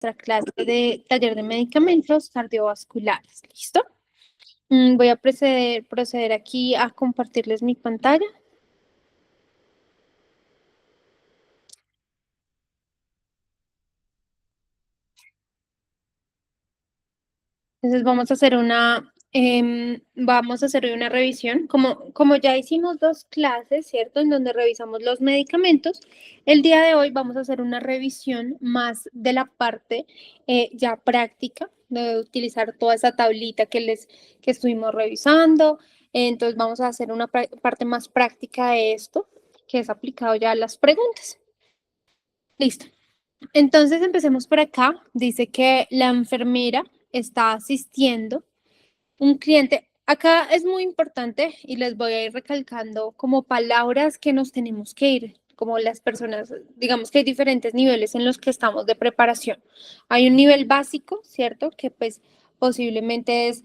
nuestra clase de taller de medicamentos cardiovasculares. ¿Listo? Voy a proceder aquí a compartirles mi pantalla. Entonces vamos a hacer hoy una revisión. Como ya hicimos 2 clases, ¿cierto? En donde revisamos los medicamentos, el día de hoy vamos a hacer una revisión más de la parte ya práctica, de utilizar toda esa tablita que estuvimos revisando. Entonces vamos a hacer una parte más práctica de esto, que es aplicado ya a las preguntas. Listo. Entonces empecemos por acá. Dice que la enfermera está asistiendo un cliente. Acá es muy importante y les voy a ir recalcando como palabras que nos tenemos que ir, como las personas, digamos que hay diferentes niveles en los que estamos de preparación. Hay un nivel básico, ¿cierto? Que pues posiblemente es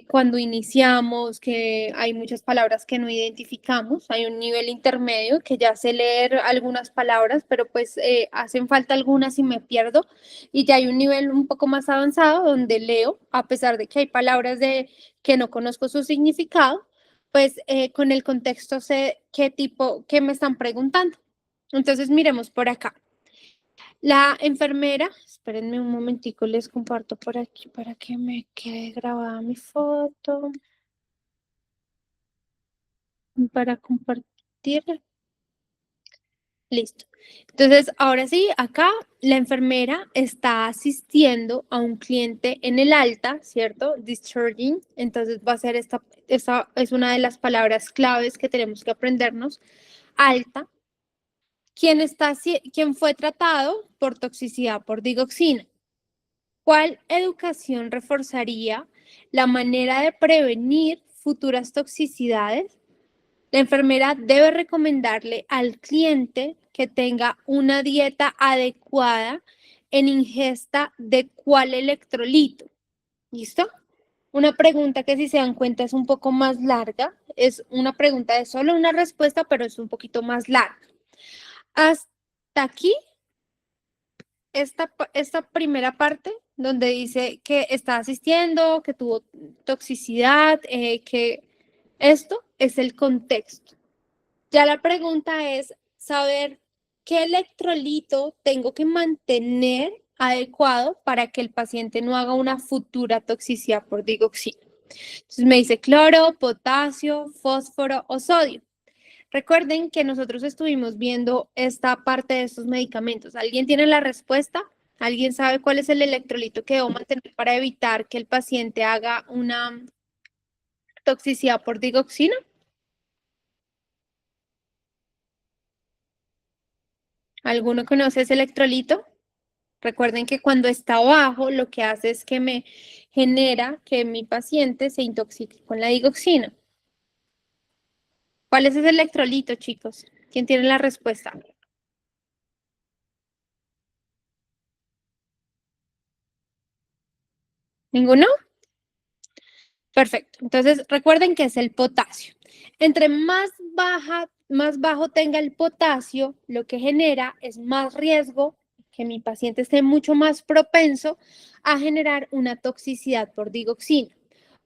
cuando iniciamos, que hay muchas palabras que no identificamos. Hay un nivel intermedio que ya sé leer algunas palabras, pero pues hacen falta algunas y me pierdo. Y ya hay un nivel un poco más avanzado donde leo, a pesar de que hay palabras que no conozco su significado, pues con el contexto sé qué me están preguntando. Entonces miremos por acá. La enfermera, espérenme un momentico, les comparto por aquí para que me quede grabada mi foto. Para compartir. Listo. Entonces, ahora sí, acá la enfermera está asistiendo a un cliente en el alta, ¿cierto? Discharging. Entonces, va a ser esta es una de las palabras claves que tenemos que aprendernos. Alta. ¿Quién fue tratado por toxicidad por digoxina? ¿Cuál educación reforzaría la manera de prevenir futuras toxicidades? La enfermera debe recomendarle al cliente que tenga una dieta adecuada en ingesta de cuál electrolito. ¿Listo? Una pregunta que si se dan cuenta es un poco más larga. Es una pregunta de solo una respuesta, pero es un poquito más larga. Hasta aquí, esta primera parte donde dice que está asistiendo, que tuvo toxicidad, que esto es el contexto. Ya la pregunta es saber qué electrolito tengo que mantener adecuado para que el paciente no haga una futura toxicidad por digoxina. Entonces me dice cloro, potasio, fósforo o sodio. Recuerden que nosotros estuvimos viendo esta parte de estos medicamentos. ¿Alguien tiene la respuesta? ¿Alguien sabe cuál es el electrolito que debo mantener para evitar que el paciente haga una toxicidad por digoxina? ¿Alguno conoce ese electrolito? Recuerden que cuando está bajo, lo que hace es que me genera que mi paciente se intoxique con la digoxina. ¿Cuál es ese electrolito, chicos? ¿Quién tiene la respuesta? ¿Ninguno? Perfecto. Entonces, recuerden que es el potasio. Entre más bajo tenga el potasio, lo que genera es más riesgo que mi paciente esté mucho más propenso a generar una toxicidad por digoxina.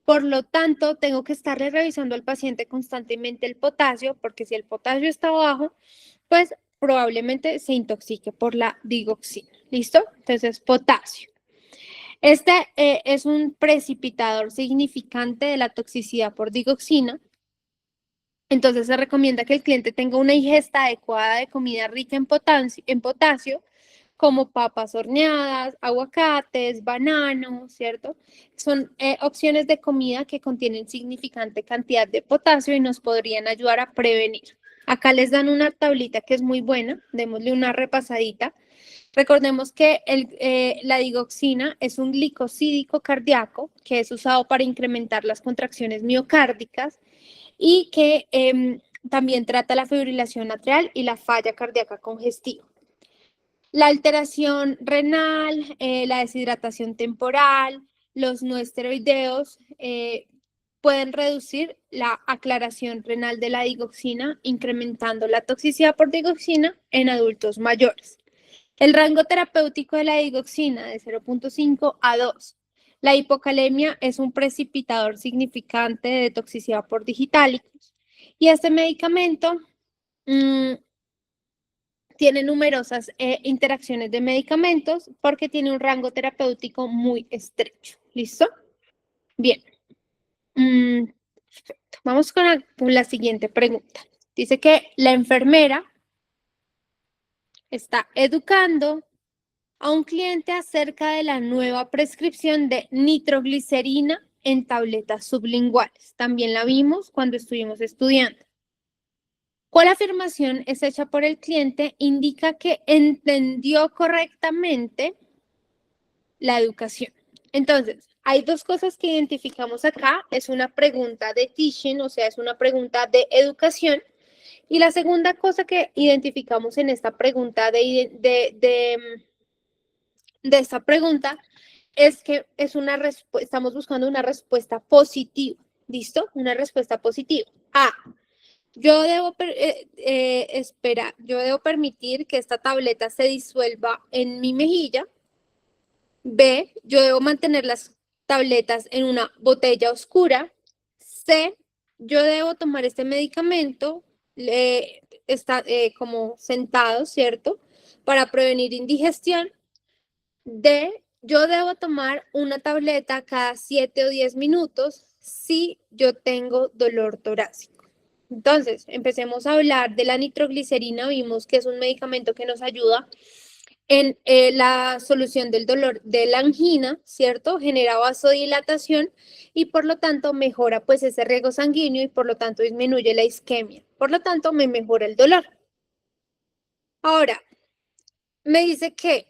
Por lo tanto, tengo que estarle revisando al paciente constantemente el potasio, porque si el potasio está bajo, pues probablemente se intoxique por la digoxina. ¿Listo? Entonces, potasio. Este es un precipitador significante de la toxicidad por digoxina. Entonces se recomienda que el cliente tenga una ingesta adecuada de comida rica en potasio, como papas horneadas, aguacates, bananos, ¿cierto? Son opciones de comida que contienen significante cantidad de potasio y nos podrían ayudar a prevenir. Acá les dan una tablita que es muy buena, démosle una repasadita. Recordemos que la digoxina es un glicosídico cardíaco que es usado para incrementar las contracciones miocárdicas y que también trata la fibrilación atrial y la falla cardíaca congestiva. La alteración renal, la deshidratación temporal, los no esteroideos pueden reducir la aclaración renal de la digoxina, incrementando la toxicidad por digoxina en adultos mayores. El rango terapéutico de la digoxina de 0.5 a 2. La hipocalemia es un precipitador significante de toxicidad por digitálicos y este medicamento tiene numerosas interacciones de medicamentos porque tiene un rango terapéutico muy estrecho. ¿Listo? Bien. Perfecto. Vamos con la siguiente pregunta. Dice que la enfermera está educando a un cliente acerca de la nueva prescripción de nitroglicerina en tabletas sublinguales. También la vimos cuando estuvimos estudiando. ¿Cuál afirmación es hecha por el cliente? Indica que entendió correctamente la educación. Entonces, hay dos cosas que identificamos acá. Es una pregunta de teaching, o sea, es una pregunta de educación. Y la segunda cosa que identificamos en esta pregunta de esta pregunta es que estamos buscando una respuesta positiva. ¿Listo? Una respuesta positiva. A. Yo debo permitir que esta tableta se disuelva en mi mejilla. B. Yo debo mantener las tabletas en una botella oscura. C. Yo debo tomar este medicamento como sentado, ¿cierto? Para prevenir indigestión. D. Yo debo tomar una tableta cada 7 o 10 minutos si yo tengo dolor torácico. Entonces, empecemos a hablar de la nitroglicerina. Vimos que es un medicamento que nos ayuda en la solución del dolor de la angina, ¿cierto? Genera vasodilatación y por lo tanto mejora pues ese riego sanguíneo y por lo tanto disminuye la isquemia. Por lo tanto, me mejora el dolor. Ahora, me dice que,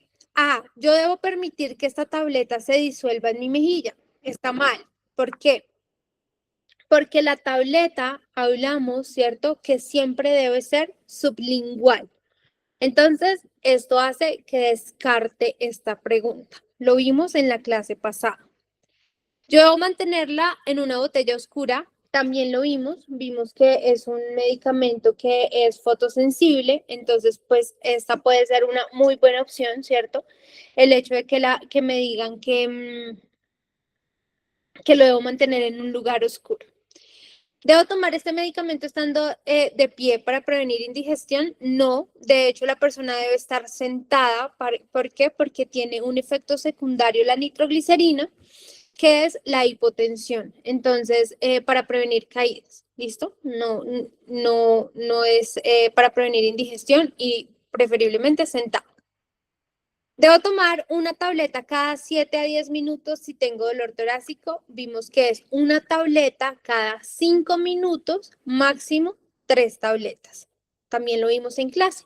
yo debo permitir que esta tableta se disuelva en mi mejilla. Está mal. ¿Por qué? Porque la tableta, hablamos, ¿cierto? Que siempre debe ser sublingual. Entonces, esto hace que descarte esta pregunta. Lo vimos en la clase pasada. Yo debo mantenerla en una botella oscura. También lo vimos que es un medicamento que es fotosensible, entonces pues esta puede ser una muy buena opción, ¿cierto? El hecho de que me digan que lo debo mantener en un lugar oscuro. ¿Debo tomar este medicamento estando de pie para prevenir indigestión? No, de hecho la persona debe estar sentada. ¿Por qué? Porque tiene un efecto secundario la nitroglicerina, que es la hipotensión. Entonces, para prevenir caídas, ¿listo? No es para prevenir indigestión y preferiblemente sentado. Debo tomar una tableta cada 7 a 10 minutos si tengo dolor torácico. Vimos que es una tableta cada 5 minutos, máximo 3 tabletas. También lo vimos en clase.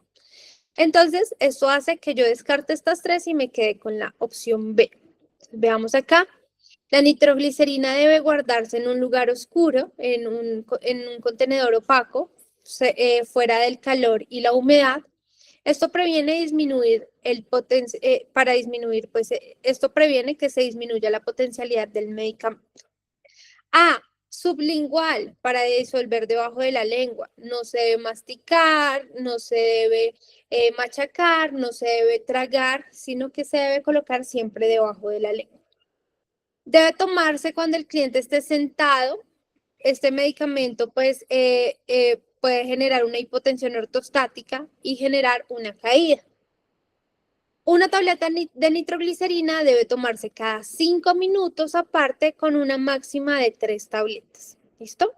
Entonces, esto hace que yo descarte estas 3 y me quede con la opción B. Veamos acá. La nitroglicerina debe guardarse en un lugar oscuro, en un contenedor opaco, fuera del calor y la humedad. Esto previene disminuir esto previene que se disminuya la potencialidad del medicamento. A. Sublingual, para disolver debajo de la lengua. No se debe masticar, no se debe machacar, no se debe tragar, sino que se debe colocar siempre debajo de la lengua. Debe tomarse cuando el cliente esté sentado. Este medicamento pues puede generar una hipotensión ortostática y generar una caída. Una tableta de nitroglicerina debe tomarse cada 5 minutos aparte con una máxima de 3 tabletas. ¿Listo?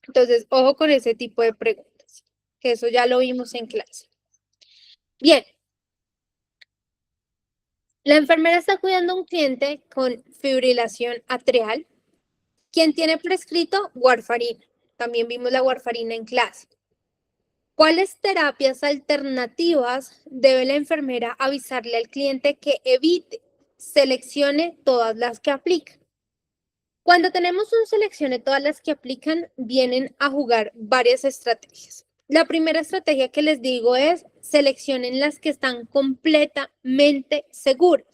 Entonces, ojo con ese tipo de preguntas, que eso ya lo vimos en clase. Bien. La enfermera está cuidando a un cliente con fibrilación atrial, quien tiene prescrito warfarina. También vimos la warfarina en clase. ¿Cuáles terapias alternativas debe la enfermera avisarle al cliente que evite? Seleccione todas las que aplican. Cuando tenemos un seleccione todas las que aplican, vienen a jugar varias estrategias. La primera estrategia que les digo es seleccionen las que están completamente seguras.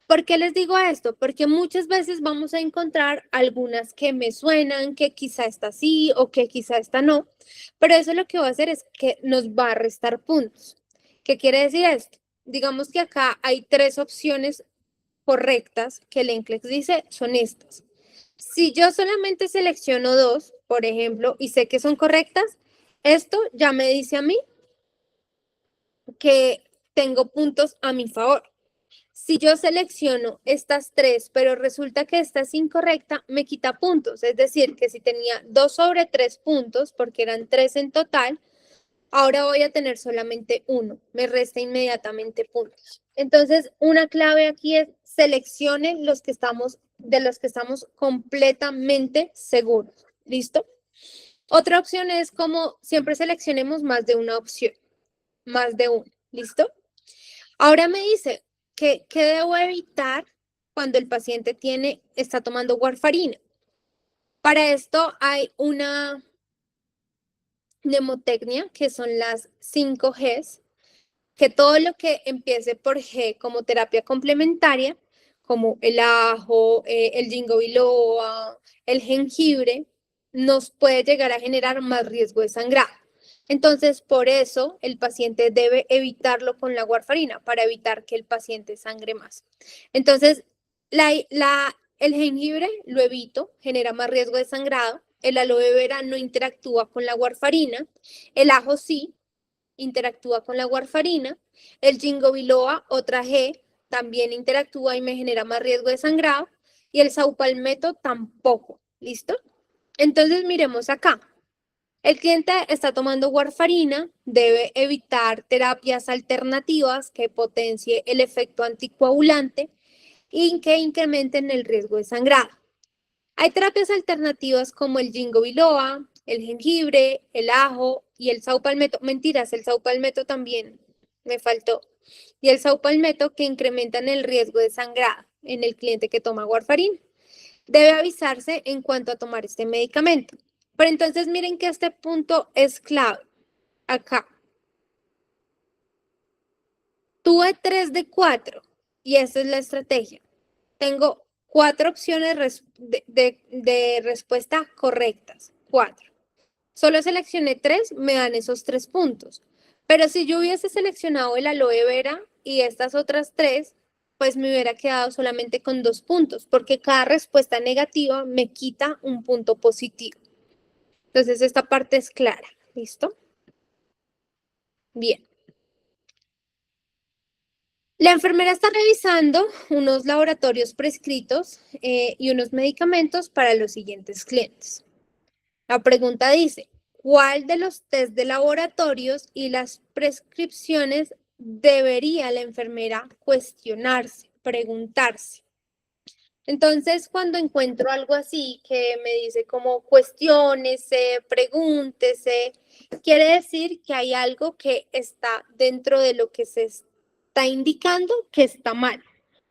¿Por qué les digo esto? Porque muchas veces vamos a encontrar algunas que me suenan, que quizá esta sí o que quizá esta no, pero eso lo que va a hacer es que nos va a restar puntos. ¿Qué quiere decir esto? Digamos que acá hay 3 opciones correctas que el NCLEX dice son estas. Si yo solamente selecciono 2, por ejemplo, y sé que son correctas, esto ya me dice a mí que tengo puntos a mi favor. Si yo selecciono estas 3, pero resulta que esta es incorrecta, me quita puntos. Es decir, que si tenía 2 sobre 3 puntos, porque eran 3 en total, ahora voy a tener solamente 1. Me resta inmediatamente puntos. Entonces, una clave aquí es seleccione de los que estamos completamente seguros. ¿Listo? Otra opción es como siempre seleccionemos más de una opción, más de una. ¿Listo? Ahora me dice que qué debo evitar cuando el paciente está tomando warfarina. Para esto hay una mnemotecnia que son las 5 Gs, que todo lo que empiece por G como terapia complementaria, como el ajo, el ginkgo biloba, el jengibre, nos puede llegar a generar más riesgo de sangrado. Entonces, por eso el paciente debe evitarlo con la warfarina, para evitar que el paciente sangre más. Entonces, el jengibre lo evito, genera más riesgo de sangrado. El aloe vera no interactúa con la warfarina. El ajo sí, interactúa con la warfarina. El ginkgo biloba, otra G, también interactúa y me genera más riesgo de sangrado. Y el saupalmeto tampoco. ¿Listo? Entonces, miremos acá. El cliente está tomando warfarina, debe evitar terapias alternativas que potencie el efecto anticoagulante y que incrementen el riesgo de sangrado. Hay terapias alternativas como el ginkgo biloba, el jengibre, el ajo y el saupalmeto. Mentiras, el saupalmeto también me faltó. Y el saupalmeto que incrementan el riesgo de sangrado en el cliente que toma warfarina. Debe avisarse en cuanto a tomar este medicamento. Pero entonces miren que este punto es clave. Acá. Tuve 3 de 4 y esa es la estrategia. Tengo 4 opciones de respuesta correctas. 4. Solo seleccioné 3, me dan esos 3 puntos. Pero si yo hubiese seleccionado el aloe vera y estas otras 3, pues me hubiera quedado solamente con 2 puntos, porque cada respuesta negativa me quita un punto positivo. Entonces, esta parte es clara. ¿Listo? Bien. La enfermera está revisando unos laboratorios prescritos y unos medicamentos para los siguientes clientes. La pregunta dice, ¿cuál de los test de laboratorios y las prescripciones debería la enfermera cuestionarse, preguntarse? Entonces, cuando encuentro algo así que me dice como cuestiónese, pregúntese, quiere decir que hay algo que está dentro de lo que se está indicando que está mal.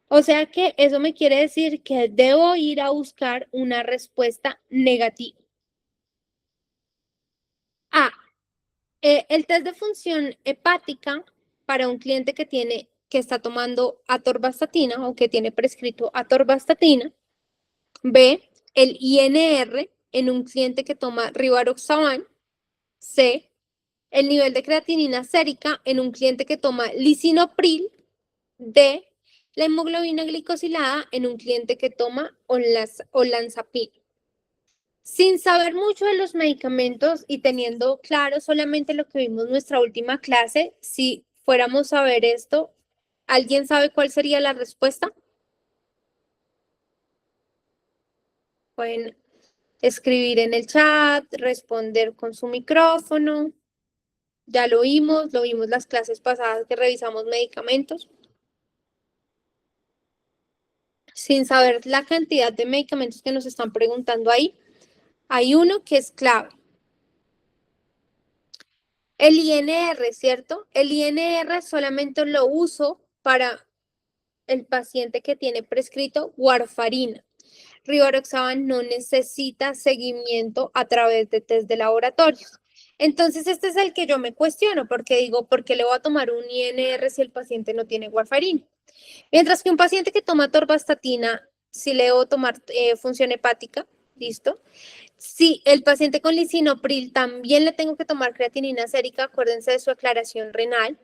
O sea que eso me quiere decir que debo ir a buscar una respuesta negativa. A. El test de función hepática para un cliente que está tomando atorvastatina o que tiene prescrito atorvastatina. B. El INR en un cliente que toma rivaroxaban. C. El nivel de creatinina sérica en un cliente que toma lisinopril. D. La hemoglobina glicosilada en un cliente que toma olanzapine. Sin saber mucho de los medicamentos y teniendo claro solamente lo que vimos en nuestra última clase, si fuéramos a ver esto, ¿alguien sabe cuál sería la respuesta? Pueden escribir en el chat, responder con su micrófono. Ya lo vimos las clases pasadas que revisamos medicamentos. Sin saber la cantidad de medicamentos que nos están preguntando ahí, hay uno que es clave. El INR, ¿cierto? El INR solamente lo uso para el paciente que tiene prescrito warfarina. Rivaroxaban no necesita seguimiento a través de test de laboratorios. Entonces, este es el que yo me cuestiono, porque digo, ¿por qué le voy a tomar un INR si el paciente no tiene warfarina? Mientras que un paciente que toma atorvastatina, si le debo tomar función hepática, ¿listo? Si el paciente con lisinopril también le tengo que tomar creatinina sérica, acuérdense de su aclaración renal.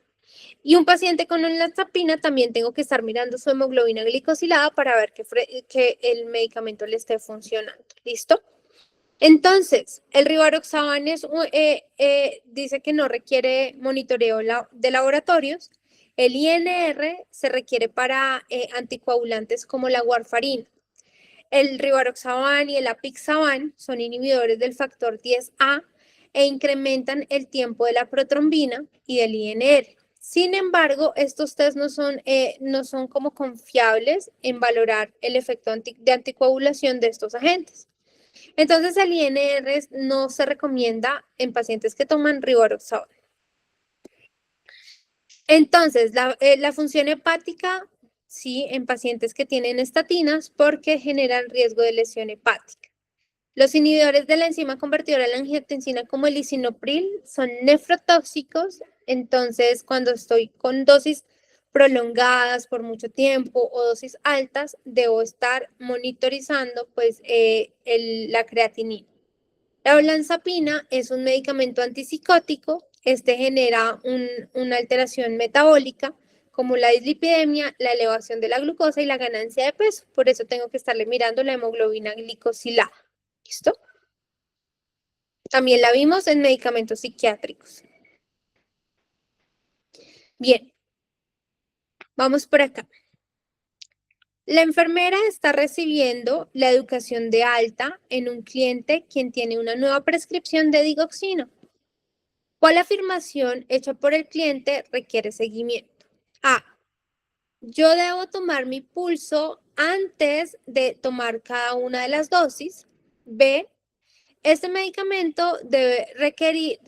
Y un paciente con olanzapina también tengo que estar mirando su hemoglobina glicosilada para ver que el medicamento le esté funcionando. ¿Listo? Entonces, el rivaroxaban dice que no requiere monitoreo de laboratorios. El INR se requiere para anticoagulantes como la warfarina. El rivaroxaban y el apixaban son inhibidores del factor 10A e incrementan el tiempo de la protrombina y del INR. Sin embargo, estos test no son como confiables en valorar el efecto de anticoagulación de estos agentes. Entonces, el INR no se recomienda en pacientes que toman rivaroxaban. Entonces, la función hepática, sí, en pacientes que tienen estatinas porque generan riesgo de lesión hepática. Los inhibidores de la enzima convertidora de la angiotensina como el lisinopril son nefrotóxicos, entonces cuando estoy con dosis prolongadas por mucho tiempo o dosis altas, debo estar monitorizando pues la creatinina. La olanzapina es un medicamento antipsicótico. Este genera una alteración metabólica como la dislipidemia, la elevación de la glucosa y la ganancia de peso. Por eso tengo que estarle mirando la hemoglobina glicosilada. ¿Listo? También la vimos en medicamentos psiquiátricos. Bien, vamos por acá. La enfermera está recibiendo la educación de alta en un cliente quien tiene una nueva prescripción de digoxina. ¿Cuál afirmación hecha por el cliente requiere seguimiento? A. Yo debo tomar mi pulso antes de tomar cada una de las dosis. B. Este medicamento requiere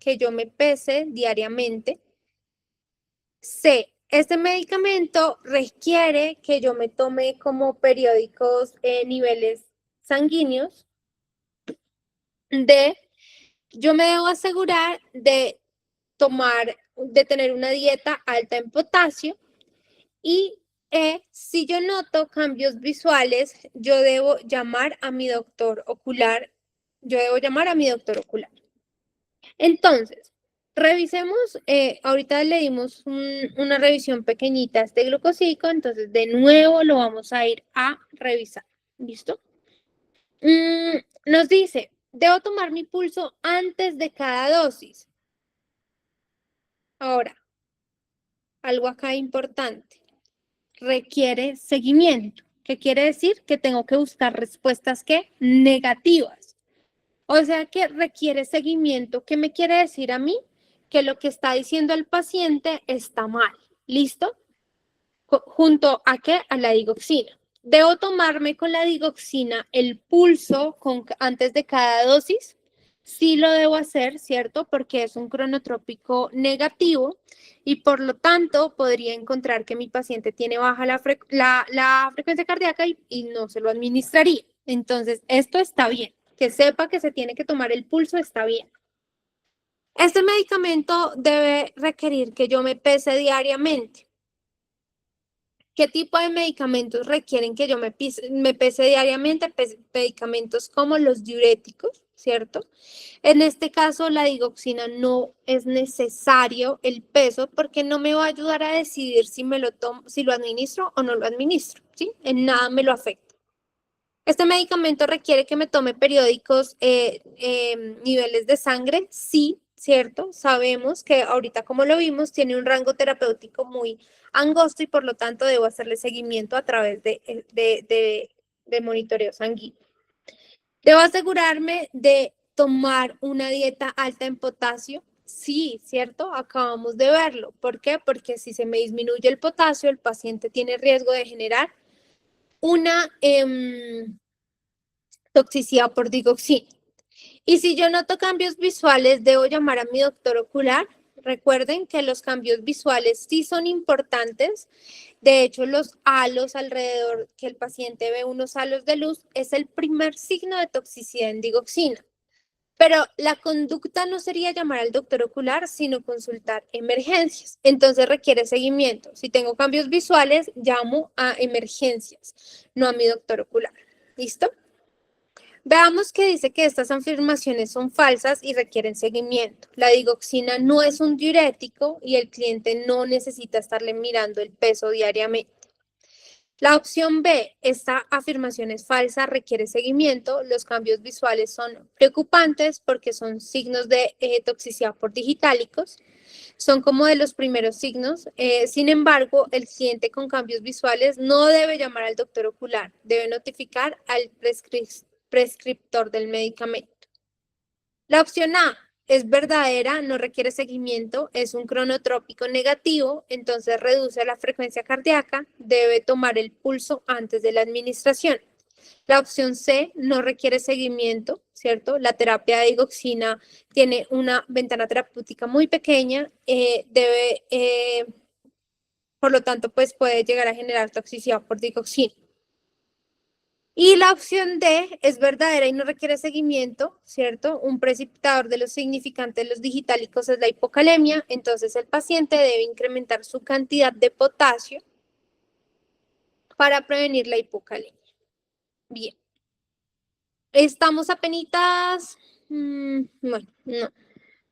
que yo me pese diariamente. C. Este medicamento requiere que yo me tome como periódicos niveles sanguíneos. D. Yo me debo asegurar de tener una dieta alta en potasio. Y si yo noto cambios visuales, yo debo llamar a mi doctor ocular. Entonces, revisemos, ahorita le dimos una revisión pequeñita a este glucosídico, entonces de nuevo lo vamos a ir a revisar. ¿Listo? Nos dice, debo tomar mi pulso antes de cada dosis. Ahora, algo acá importante. Requiere seguimiento. ¿Qué quiere decir? Que tengo que buscar respuestas negativas. O sea que requiere seguimiento. ¿Qué me quiere decir a mí? Que lo que está diciendo el paciente está mal. ¿Listo? ¿Junto a qué? A la digoxina. ¿Debo tomarme con la digoxina el pulso antes de cada dosis? Sí lo debo hacer, ¿cierto? Porque es un cronotrópico negativo y por lo tanto podría encontrar que mi paciente tiene baja la frecuencia cardíaca y no se lo administraría. Entonces, esto está bien. Que sepa que se tiene que tomar el pulso está bien. Este medicamento debe requerir que yo me pese diariamente. ¿Qué tipo de medicamentos requieren que yo me pese diariamente? Medicamentos como los diuréticos, ¿cierto? En este caso, la digoxina no es necesario el peso porque no me va a ayudar a decidir si lo administro o no lo administro, ¿sí? En nada me lo afecta. ¿Este medicamento requiere que me tome periódicos niveles de sangre? Sí, ¿cierto? Sabemos que ahorita, como lo vimos, tiene un rango terapéutico muy angosto y por lo tanto debo hacerle seguimiento a través de monitoreo sanguíneo. Debo asegurarme de tomar una dieta alta en potasio. Sí, ¿cierto? Acabamos de verlo. ¿Por qué? Porque si se me disminuye el potasio, el paciente tiene riesgo de generar una toxicidad por digoxina. Y si yo noto cambios visuales, debo llamar a mi doctor ocular. Recuerden que los cambios visuales sí son importantes. De hecho, los halos alrededor, que el paciente ve unos halos de luz, es el primer signo de toxicidad en digoxina. Pero la conducta no sería llamar al doctor ocular, sino consultar emergencias. Entonces requiere seguimiento. Si tengo cambios visuales, llamo a emergencias, no a mi doctor ocular. ¿Listo? Veamos que dice que estas afirmaciones son falsas y requieren seguimiento. La digoxina no es un diurético y el cliente no necesita estarle mirando el peso diariamente. La opción B, esta afirmación es falsa, requiere seguimiento. Los cambios visuales son preocupantes porque son signos de toxicidad por digitálicos. Son como de los primeros signos. Sin embargo, el cliente con cambios visuales no debe llamar al doctor ocular, debe notificar al prescriptor del medicamento. La opción A es verdadera, no requiere seguimiento, es un cronotrópico negativo, entonces reduce la frecuencia cardíaca, debe tomar el pulso antes de la administración. La opción C no requiere seguimiento, ¿cierto? La terapia de digoxina tiene una ventana terapéutica muy pequeña, por lo tanto, pues puede llegar a generar toxicidad por digoxina. Y la opción D es verdadera y no requiere seguimiento, ¿cierto? Un precipitador de los significantes de los digitálicos es la hipocalemia, entonces el paciente debe incrementar su cantidad de potasio para prevenir la hipocalemia. Bien. Estamos apenitas, bueno,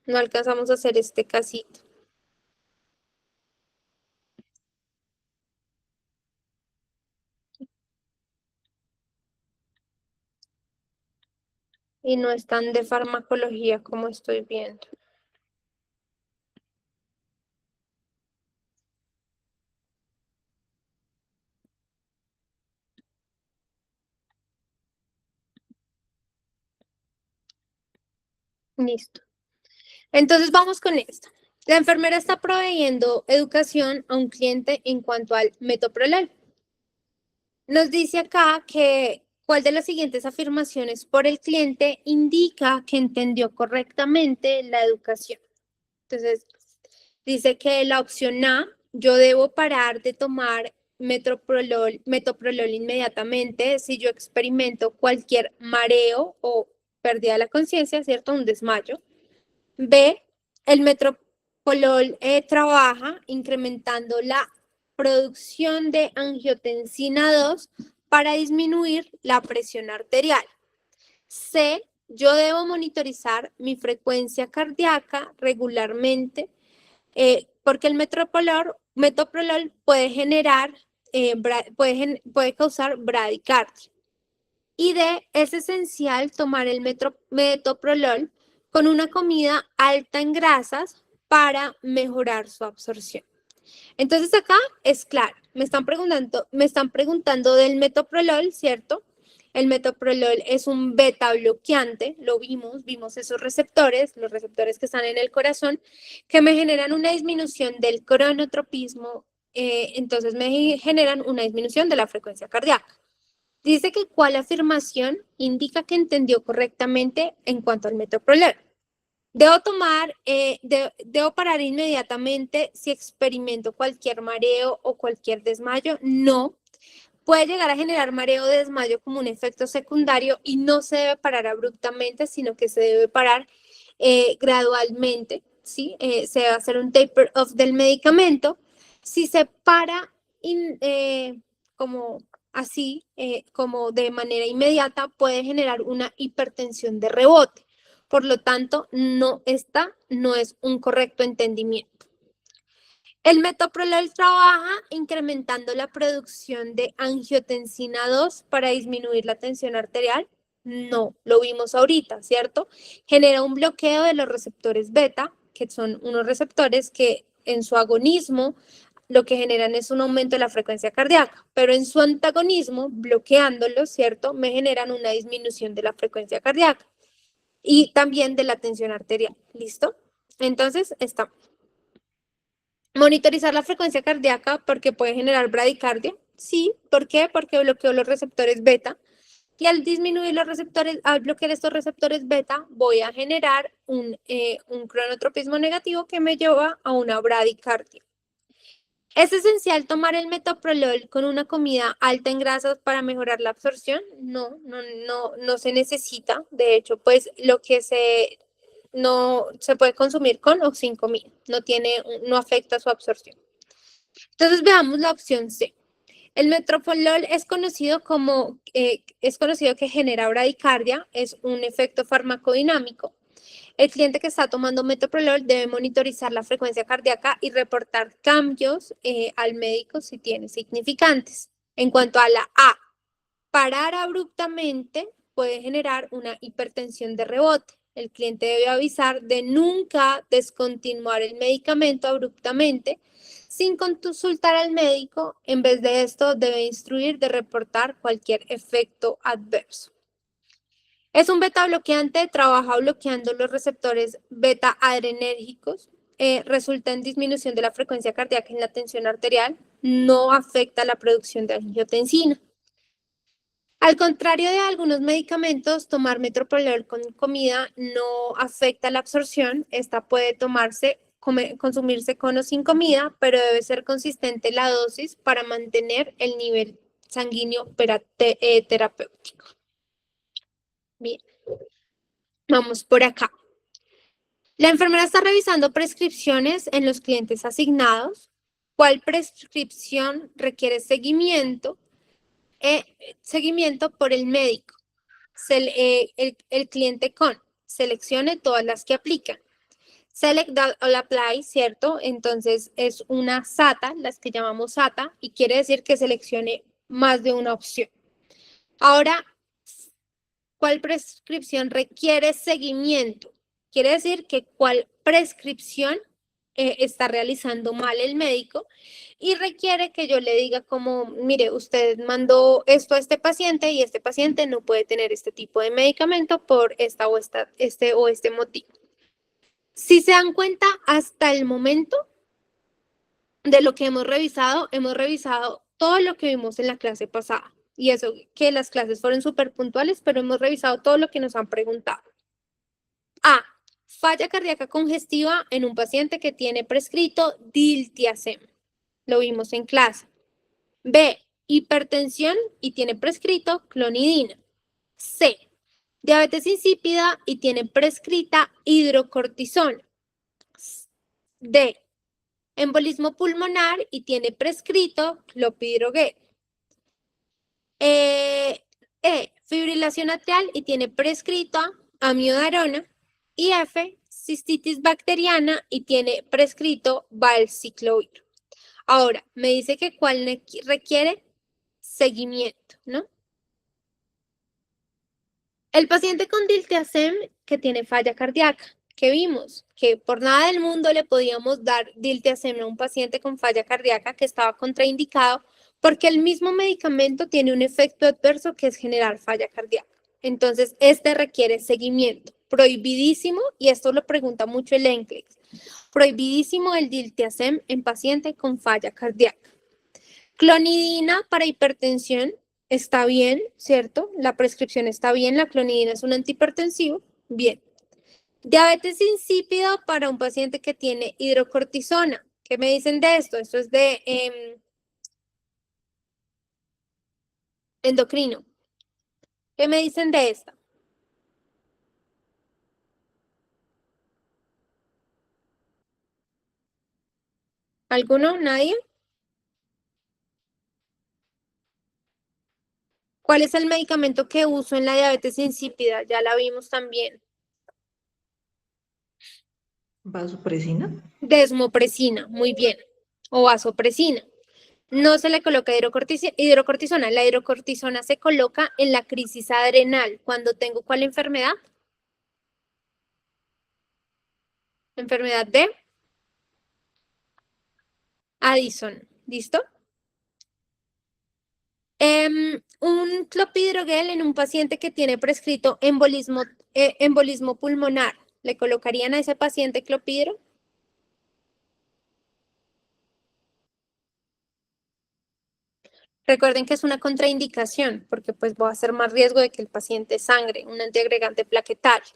no alcanzamos a hacer este casito. Y no están de farmacología como estoy viendo. Listo. Entonces vamos con esto. La enfermera está proveyendo educación a un cliente en cuanto al metoprolol. Nos dice acá que cuál de las siguientes afirmaciones por el cliente indica que entendió correctamente la educación. Entonces, dice que la opción A, yo debo parar de tomar metoprolol inmediatamente si yo experimento cualquier mareo o pérdida de la conciencia, ¿cierto? Un desmayo. B, el metoprolol trabaja incrementando la producción de angiotensina 2 para disminuir la presión arterial. C, yo debo monitorizar mi frecuencia cardíaca regularmente porque el metoprolol puede generar, puede causar bradicardia. Y D, es esencial tomar el metoprolol con una comida alta en grasas para mejorar su absorción. Entonces acá es claro, me están preguntando del metoprolol, ¿cierto? El metoprolol es un beta bloqueante, lo vimos esos receptores, los receptores que están en el corazón, que me generan una disminución del cronotropismo, entonces me generan una disminución de la frecuencia cardíaca. Dice que cuál afirmación indica que entendió correctamente en cuanto al metoprolol. Debo parar inmediatamente si experimento cualquier mareo o cualquier desmayo. No, puede llegar a generar mareo o desmayo como un efecto secundario y no se debe parar abruptamente, sino que se debe parar gradualmente, ¿sí? Se debe hacer un taper off del medicamento. Si se para como así, como de manera inmediata, puede generar una hipertensión de rebote. Por lo tanto, no es un correcto entendimiento. El metoprolol trabaja incrementando la producción de angiotensina 2 para disminuir la tensión arterial. No, lo vimos ahorita, ¿cierto? Genera un bloqueo de los receptores beta, que son unos receptores que en su agonismo lo que generan es un aumento de la frecuencia cardíaca, pero en su antagonismo, bloqueándolos, ¿cierto? Me generan una disminución de la frecuencia cardíaca y también de la tensión arterial. ¿Listo? Entonces, está. Monitorizar la frecuencia cardíaca porque puede generar bradicardia. Sí, ¿por qué? Porque bloqueo los receptores beta. Y al disminuir los receptores, al bloquear estos receptores beta, voy a generar un cronotropismo negativo que me lleva a una bradicardia. ¿Es esencial tomar el metoprolol con una comida alta en grasas para mejorar la absorción? No se necesita. De hecho, pues lo que no se puede consumir con o sin comida. No afecta su absorción. Entonces veamos la opción C. El metoprolol es conocido que genera bradicardia, es un efecto farmacodinámico. El cliente que está tomando metoprolol debe monitorizar la frecuencia cardíaca y reportar cambios al médico si tiene significantes. En cuanto a la A, parar abruptamente puede generar una hipertensión de rebote. El cliente debe avisar de nunca descontinuar el medicamento abruptamente sin consultar al médico. En vez de esto, debe instruir de reportar cualquier efecto adverso. Es un beta bloqueante, trabaja bloqueando los receptores beta adrenérgicos, resulta en disminución de la frecuencia cardíaca en la tensión arterial, no afecta la producción de angiotensina. Al contrario de algunos medicamentos, tomar metoprolol con comida no afecta la absorción. Esta puede consumirse con o sin comida, pero debe ser consistente la dosis para mantener el nivel sanguíneo terapéutico. Bien, vamos por acá. La enfermera está revisando prescripciones en los clientes asignados. ¿Cuál prescripción requiere seguimiento? Seguimiento por el médico. El cliente con seleccione todas las que aplican. Select all apply, ¿cierto? Entonces es una SATA, las que llamamos SATA, y quiere decir que seleccione más de una opción. Ahora, ¿cuál prescripción requiere seguimiento? Quiere decir que cuál prescripción está realizando mal el médico y requiere que yo le diga como, mire, usted mandó esto a este paciente y este paciente no puede tener este tipo de medicamento por este motivo. Si se dan cuenta, hasta el momento de lo que hemos revisado todo lo que vimos en la clase pasada. Y eso, que las clases fueron súper puntuales, pero hemos revisado todo lo que nos han preguntado. A. Falla cardíaca congestiva en un paciente que tiene prescrito diltiazem. Lo vimos en clase. B. Hipertensión y tiene prescrito clonidina. C. Diabetes insípida y tiene prescrita hidrocortisona. D. Embolismo pulmonar y tiene prescrito clopidogrel. Fibrilación atrial y tiene prescrito amiodarona. Y F, cistitis bacteriana y tiene prescrito valciclovir. Ahora, me dice que cuál requiere seguimiento, ¿no? El paciente con diltiazem que tiene falla cardíaca, que vimos que por nada del mundo le podíamos dar diltiazem a un paciente con falla cardíaca que estaba contraindicado porque el mismo medicamento tiene un efecto adverso que es generar falla cardíaca. Entonces, este requiere seguimiento. Prohibidísimo, y esto lo pregunta mucho el NCLEX, prohibidísimo el diltiazem en paciente con falla cardíaca. Clonidina para hipertensión está bien, ¿cierto? La prescripción está bien, la clonidina es un antihipertensivo, bien. Diabetes insípido para un paciente que tiene hidrocortisona. ¿Qué me dicen de esto? Esto es de endocrino. ¿Qué me dicen de esta? ¿Alguno? ¿Nadie? ¿Cuál es el medicamento que uso en la diabetes insípida? Ya la vimos también. ¿Vasopresina? Desmopresina, muy bien. O vasopresina. No se le coloca hidrocortisona. La hidrocortisona se coloca en la crisis adrenal. Cuando tengo ¿cuál enfermedad? Enfermedad de Addison. ¿Listo? Un clopidogrel en un paciente que tiene prescrito embolismo pulmonar. ¿Le colocarían a ese paciente clopidro? Recuerden que es una contraindicación porque pues va a ser más riesgo de que el paciente sangre, un antiagregante plaquetario.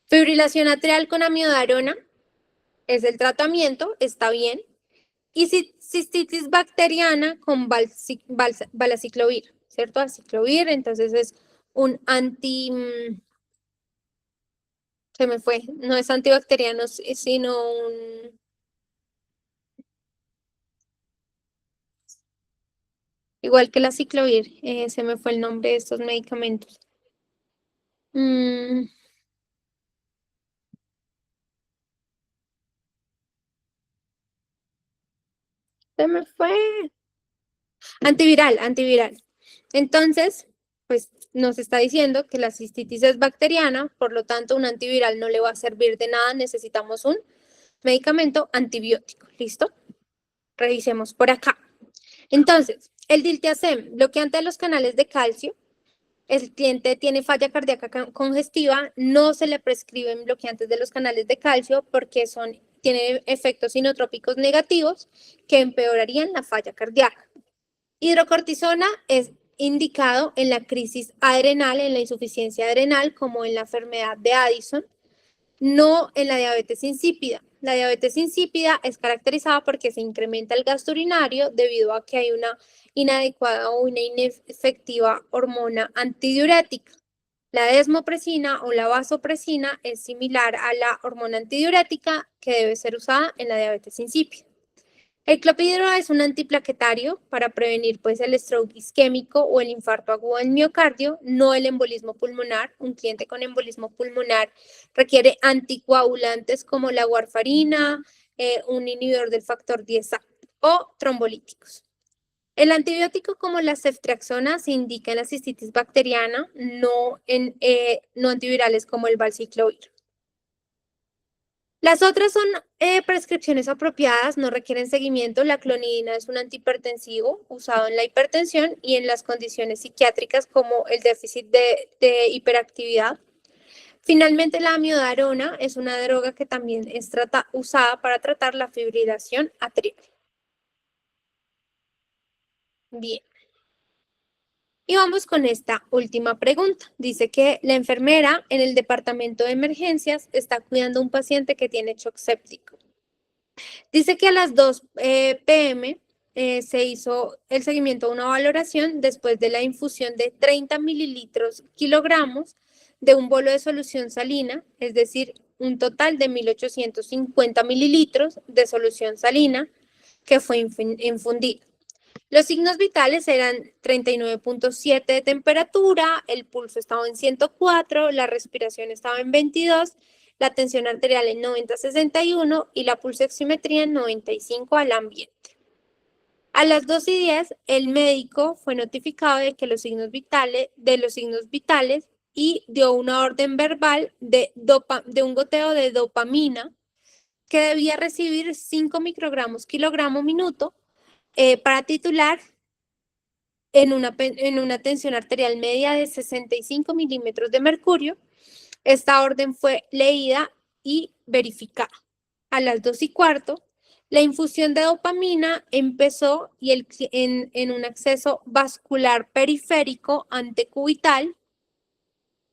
Fibrilación atrial con amiodarona es el tratamiento, está bien. Y cistitis bacteriana con valaciclovir, ¿cierto? Aciclovir, entonces es un se me fue, no es antibacteriano, sino un, igual que la ciclovir, se me fue el nombre de estos medicamentos. Se me fue. Antiviral. Entonces, pues nos está diciendo que la cistitis es bacteriana, por lo tanto un antiviral no le va a servir de nada, necesitamos un medicamento antibiótico. ¿Listo? Revisemos por acá. Entonces, el diltiazem, bloqueante de los canales de calcio. El cliente tiene falla cardíaca congestiva, no se le prescriben bloqueantes de los canales de calcio porque tienen efectos inotrópicos negativos que empeorarían la falla cardíaca. Hidrocortisona es indicado en la crisis adrenal, en la insuficiencia adrenal, como en la enfermedad de Addison, no en la diabetes insípida. La diabetes insípida es caracterizada porque se incrementa el gasto urinario debido a que hay una inadecuada o una inefectiva hormona antidiurética. La desmopresina o la vasopresina es similar a la hormona antidiurética que debe ser usada en la diabetes insípida. El clopidogrel es un antiplaquetario para prevenir pues, el stroke isquémico o el infarto agudo del miocardio, no el embolismo pulmonar. Un cliente con embolismo pulmonar requiere anticoagulantes como la warfarina, un inhibidor del factor 10A o trombolíticos. El antibiótico como la ceftriaxona se indica en la cistitis bacteriana, no antivirales como el valciclovir. Las otras son prescripciones apropiadas, no requieren seguimiento. La clonidina es un antihipertensivo usado en la hipertensión y en las condiciones psiquiátricas como el déficit de hiperactividad. Finalmente, la amiodarona es una droga que también es usada para tratar la fibrilación atrial. Bien. Y vamos con esta última pregunta. Dice que la enfermera en el departamento de emergencias está cuidando a un paciente que tiene shock séptico. Dice que a las 2 p.m. Se hizo el seguimiento a una valoración después de la infusión de 30 mililitros kilogramos de un bolo de solución salina, es decir, un total de 1.850 mililitros de solución salina que fue infundida. Los signos vitales eran 39.7 de temperatura, el pulso estaba en 104, la respiración estaba en 22, la tensión arterial en 90-61 y la pulsoximetría en 95 al ambiente. A las 2:10, el médico fue notificado de los signos vitales y dio una orden verbal de un goteo de dopamina que debía recibir 5 microgramos kilogramo minuto para titular en una tensión arterial media de 65 milímetros de mercurio. Esta orden fue leída y verificada. A las 2:15, la infusión de dopamina empezó y en un acceso vascular periférico antecubital.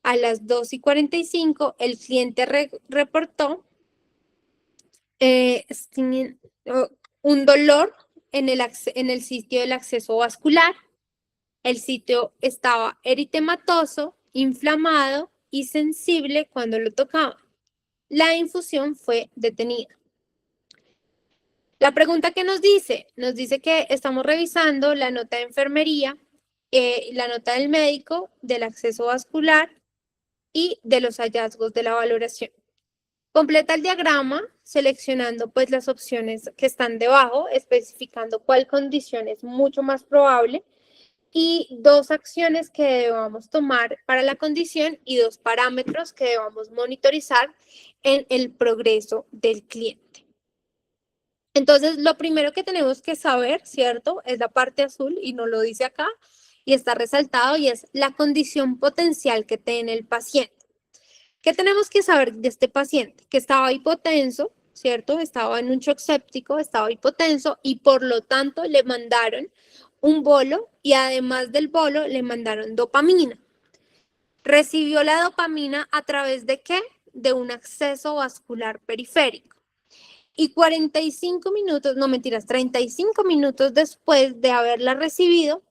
A las 2:45, el cliente reportó un dolor en el sitio del acceso vascular. El sitio estaba eritematoso, inflamado y sensible cuando lo tocaba. La infusión fue detenida. La pregunta que nos dice que estamos revisando la nota de enfermería, la nota del médico, del acceso vascular y de los hallazgos de la valoración. Completa el diagrama seleccionando pues las opciones que están debajo, especificando cuál condición es mucho más probable y 2 acciones que debamos tomar para la condición y 2 parámetros que debamos monitorizar en el progreso del cliente. Entonces, lo primero que tenemos que saber, ¿cierto? Es la parte azul y no lo dice acá y está resaltado y es la condición potencial que tiene el paciente. ¿Qué tenemos que saber de este paciente? Que estaba hipotenso, ¿cierto? Estaba en un shock séptico, estaba hipotenso y por lo tanto le mandaron un bolo y además del bolo le mandaron dopamina. Recibió la dopamina a través de ¿qué? De un acceso vascular periférico. Y 35 minutos después de haberla recibido,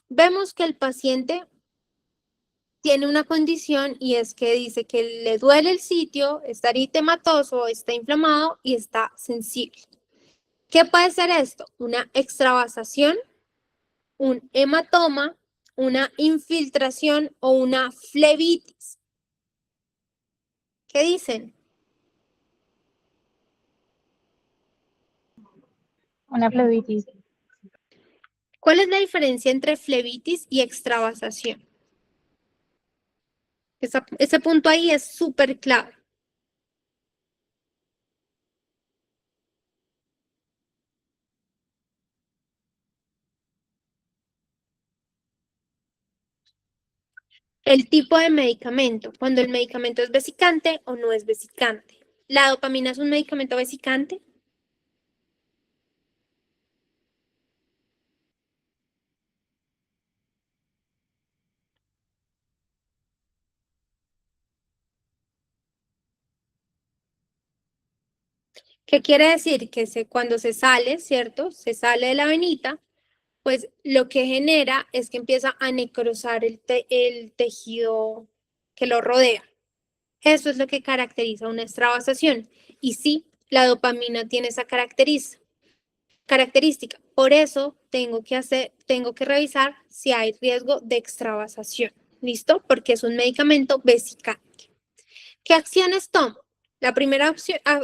vemos que el paciente tiene una condición y es que dice que le duele el sitio, está eritematoso, está inflamado y está sensible. ¿Qué puede ser esto? Una extravasación un hematoma, una infiltración o una flebitis. ¿Qué dicen? Una flebitis. ¿Cuál es la diferencia entre flebitis y extravasación? Ese punto ahí es súper clave. El tipo de medicamento, cuando el medicamento es vesicante o no es vesicante. ¿La dopamina es un medicamento vesicante? ¿Qué quiere decir? Que cuando se sale, ¿cierto? Se sale de la venita, pues lo que genera es que empieza a necrosar el tejido que lo rodea. Eso es lo que caracteriza una extravasación. Y sí, la dopamina tiene esa característica. Por eso tengo que revisar si hay riesgo de extravasación. ¿Listo? Porque es un medicamento vesicante. ¿Qué acciones tomo? La primera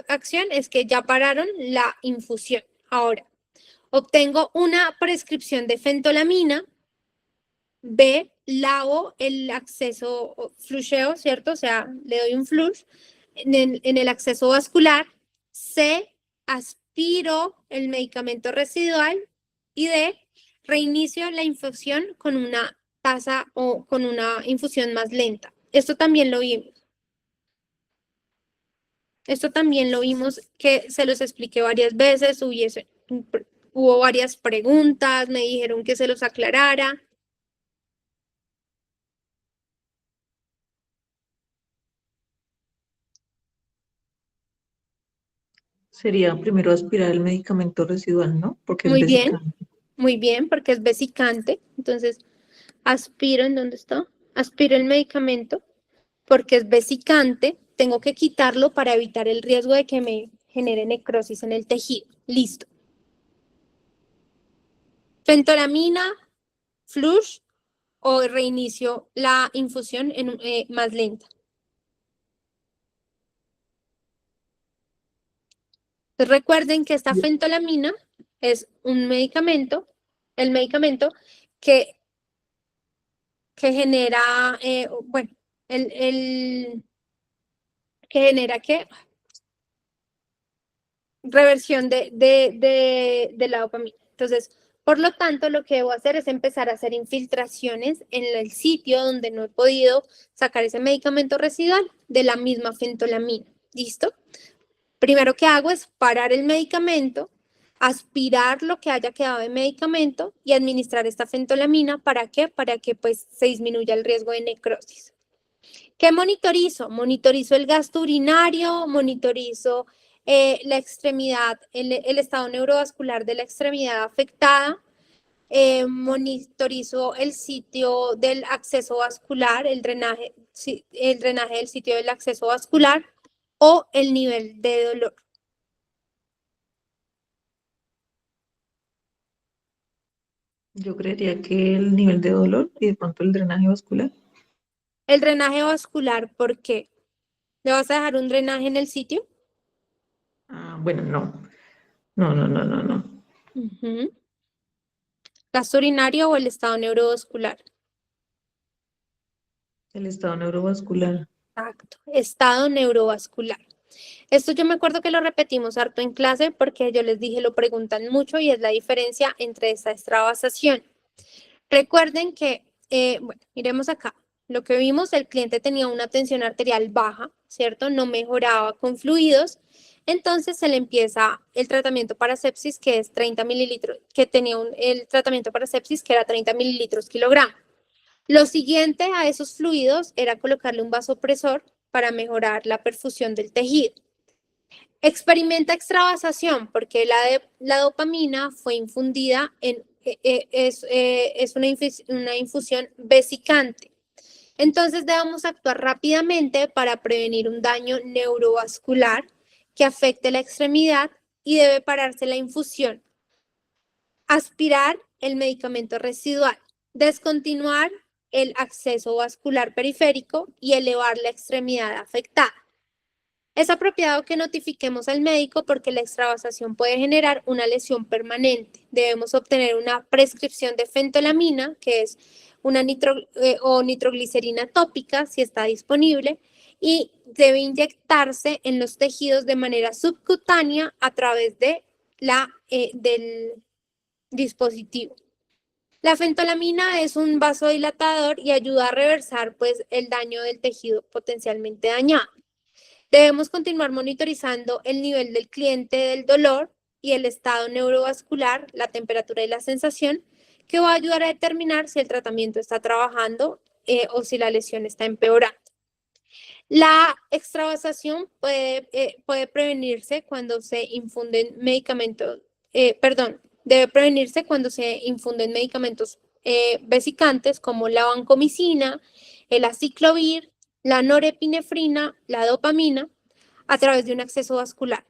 acción es que ya pararon la infusión. Ahora, obtengo una prescripción de fentolamina. B, lavo el acceso, flusheo, ¿cierto? O sea, le doy un flush en el acceso vascular. C, aspiro el medicamento residual. Y D, reinicio la infusión con una tasa o con una infusión más lenta. Esto también lo vimos. Esto también lo vimos que se los expliqué varias veces, hubo varias preguntas, me dijeron que se los aclarara. Sería primero aspirar el medicamento residual, ¿no? Porque es vesicante. Muy bien, porque es vesicante. Entonces, aspiro, ¿en dónde está? Aspiro el medicamento porque es vesicante. Tengo que quitarlo para evitar el riesgo de que me genere necrosis en el tejido. Listo. Fentolamina, flush o reinicio la infusión más lenta. Entonces, recuerden que esta fentolamina es un medicamento, el medicamento que genera, bueno, que genera ¿qué? Reversión de la dopamina. Entonces, por lo tanto, lo que debo hacer es empezar a hacer infiltraciones en el sitio donde no he podido sacar ese medicamento residual de la misma fentolamina. ¿Listo? Primero que hago es parar el medicamento, aspirar lo que haya quedado de medicamento y administrar esta fentolamina. ¿Para qué? Para que pues se disminuya el riesgo de necrosis. ¿Qué monitorizo? Monitorizo el gasto urinario, monitorizo la extremidad, el estado neurovascular de la extremidad afectada, monitorizo el sitio del acceso vascular, el drenaje del sitio del acceso vascular o el nivel de dolor. Yo creería que el nivel de dolor y de pronto el drenaje vascular. El drenaje vascular, ¿por qué? ¿Le vas a dejar un drenaje en el sitio? Ah, bueno, no. No. ¿Gasto urinario o el estado neurovascular? El estado neurovascular. Exacto, estado neurovascular. Esto yo me acuerdo que lo repetimos harto en clase porque yo les dije, lo preguntan mucho y es la diferencia entre esta extravasación. Recuerden que, bueno, miremos acá. Lo que vimos, el cliente tenía una tensión arterial baja, ¿cierto? No mejoraba con fluidos. Entonces se le empieza el tratamiento para sepsis, que es 30 mililitros, que tenía el tratamiento para sepsis, que era 30 mililitros kilogramo. Lo siguiente a esos fluidos era colocarle un vasopresor para mejorar la perfusión del tejido. Experimenta extravasación porque la dopamina fue infundida es una infusión vesicante. Entonces debemos actuar rápidamente para prevenir un daño neurovascular que afecte la extremidad y debe pararse la infusión aspirar el medicamento residual, descontinuar el acceso vascular periférico y elevar la extremidad afectada. Es apropiado que notifiquemos al médico porque la extravasación puede generar una lesión permanente. Debemos obtener una prescripción de fentolamina, que es una nitroglicerina tópica, si está disponible, y debe inyectarse en los tejidos de manera subcutánea a través de del dispositivo. La fentolamina es un vasodilatador y ayuda a reversar pues, el daño del tejido potencialmente dañado. Debemos continuar monitorizando el nivel del cliente del dolor y el estado neurovascular, la temperatura y la sensación, que va a ayudar a determinar si el tratamiento está trabajando o si la lesión está empeorando. La extravasación puede prevenirse cuando se infunden medicamentos, debe prevenirse cuando se infunden medicamentos vesicantes como la vancomicina, el aciclovir, la norepinefrina, la dopamina, a través de un acceso vascular.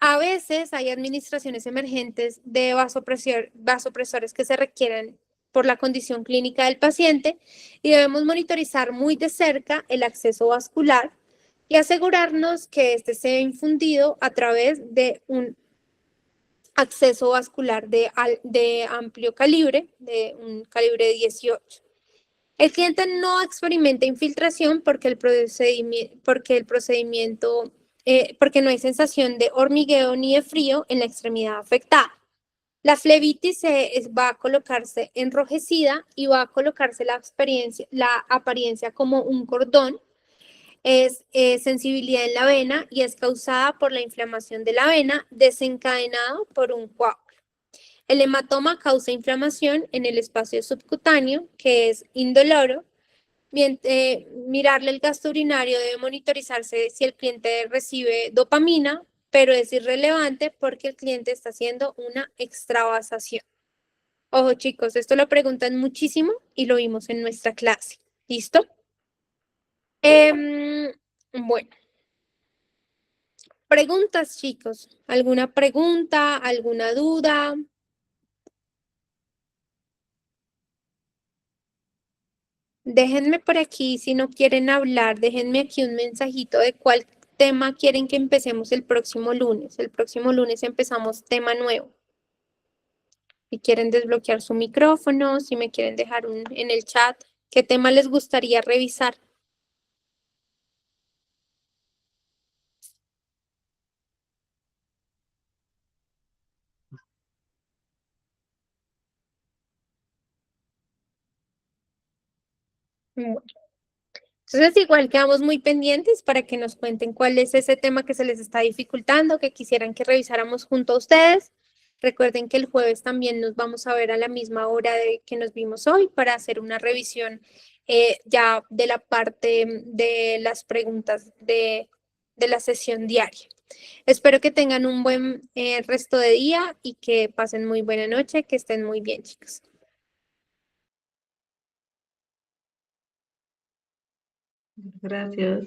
A veces hay administraciones emergentes de vasopresores que se requieren por la condición clínica del paciente y debemos monitorizar muy de cerca el acceso vascular y asegurarnos que este sea infundido a través de un acceso vascular de amplio calibre, de un calibre 18. El cliente no experimenta infiltración porque no hay sensación de hormigueo ni de frío en la extremidad afectada. La flebitis va a colocarse enrojecida y va a colocarse la apariencia como un cordón. Es sensibilidad en la vena y es causada por la inflamación de la vena desencadenado por un coágulo. El hematoma causa inflamación en el espacio subcutáneo, que es indoloro. Mirarle el gasto urinario debe monitorizarse si el cliente recibe dopamina, pero es irrelevante porque el cliente está haciendo una extravasación. Ojo chicos, esto lo preguntan muchísimo y lo vimos en nuestra clase. ¿Listo? Bueno. Preguntas chicos. ¿Alguna pregunta? ¿Alguna duda? Déjenme por aquí, si no quieren hablar, déjenme aquí un mensajito de cuál tema quieren que empecemos el próximo lunes. El próximo lunes empezamos tema nuevo. Si quieren desbloquear su micrófono, si me quieren dejar en el chat, ¿qué tema les gustaría revisar? Bueno. Entonces, igual quedamos muy pendientes para que nos cuenten cuál es ese tema que se les está dificultando, que quisieran que revisáramos junto a ustedes. Recuerden que el jueves también nos vamos a ver a la misma hora de que nos vimos hoy para hacer una revisión ya de la parte de las preguntas de la sesión diaria. Espero que tengan un buen resto de día y que pasen muy buena noche, que estén muy bien, chicos. Gracias.